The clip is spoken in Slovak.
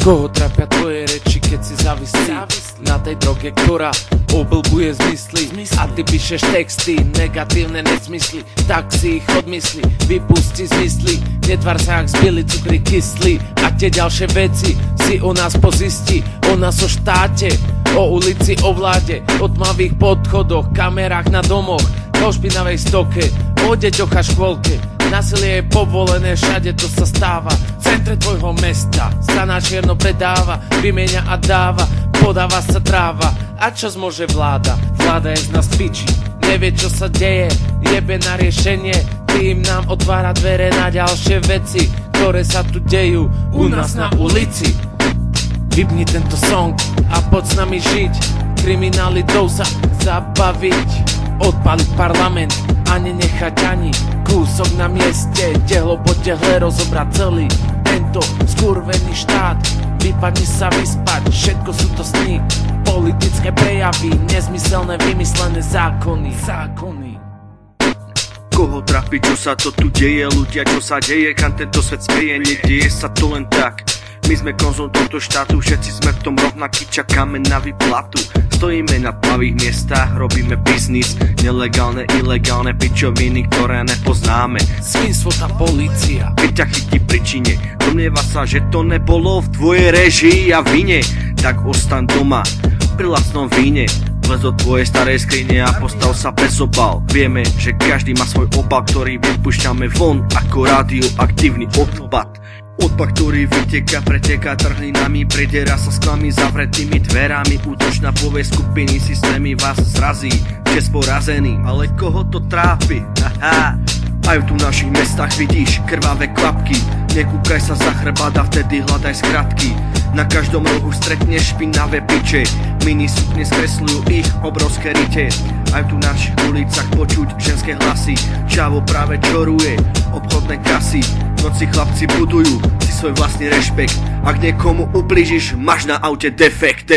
Koho trápia tvoje reči, keď si závislý na tej droge, ktorá oblbuje zmysly? A ty píšeš texty, negatívne nesmysly, tak si ich odmysli, vypusti z mysli. Netvar sa jak zbili cukry kyslí. A tie ďalšie veci si o nás pozisti, o nás o štáte, o ulici, o vláde, o tmavých podchodoch, kamerách na domoch, o špinavej stoke, o deťoch a škôlke. Násilie je povolené, všade to sa stáva. V centre tvojho mesta sa na čierno predáva, vymieňa a dáva, podáva sa tráva. A čo zmôže vláda? Vláda je z nás piči, nevie čo sa deje, jebe na riešenie. Tým nám otvára dvere na ďalšie veci, ktoré sa tu dejú u nás na ulici. Vypni tento song a poď s nami žiť, kriminalitou sa zabaviť, odpaliť parlament a nenechať ani kúsok na mieste, tehlo po tehle rozobrať celý tento skurvený štát. Vypadni sa vyspať, všetko sú to sny, politické prejavy, nezmyselné vymyslené zákony. Koho trápi, čo sa to tu deje, ľudia, čo sa deje, kam tento svet spieje, nedieje sa to len tak. My sme konzum tohto štátu, všetci sme v tom rovnakí, čakáme na výplatu. Stojíme na tmavých miestach, robíme biznis, nelegálne, ilegálne pičoviny, ktoré nepoznáme. Svinstvo tá polícia, keď ťa chytí pri čine, domnieva sa, že to nebolo v tvojej režii a vine, tak ostaň doma pri lacnom víne. Vlez do tvojej starej skrine a postav sa bez obal. Vieme, že každý má svoj obal, ktorý vypúšťame von ako radioaktívny odpad. Odpad, ktorý vyteká, preteká trhlinami, prediera sa sklami zavretými dverami. Útočná povesť skupiny systémy vás zrazí, čes porazený. Ale koho to trápi? Haha. Aj tu v našich mestách vidíš krvavé kvapky. Nekúkaj sa za chrbát a vtedy hľadaj skratky. Na každom rohu stretneš špinavé piče, mini sukne skresľujú ich obrovské rite. Aj tu v našich ulicách počuť ženské hlasy, čavo práve čoruje obchodné kasy. V noci chlapci budujú si svoj vlastný rešpekt, ak niekomu ublížiš, máš na aute defekt.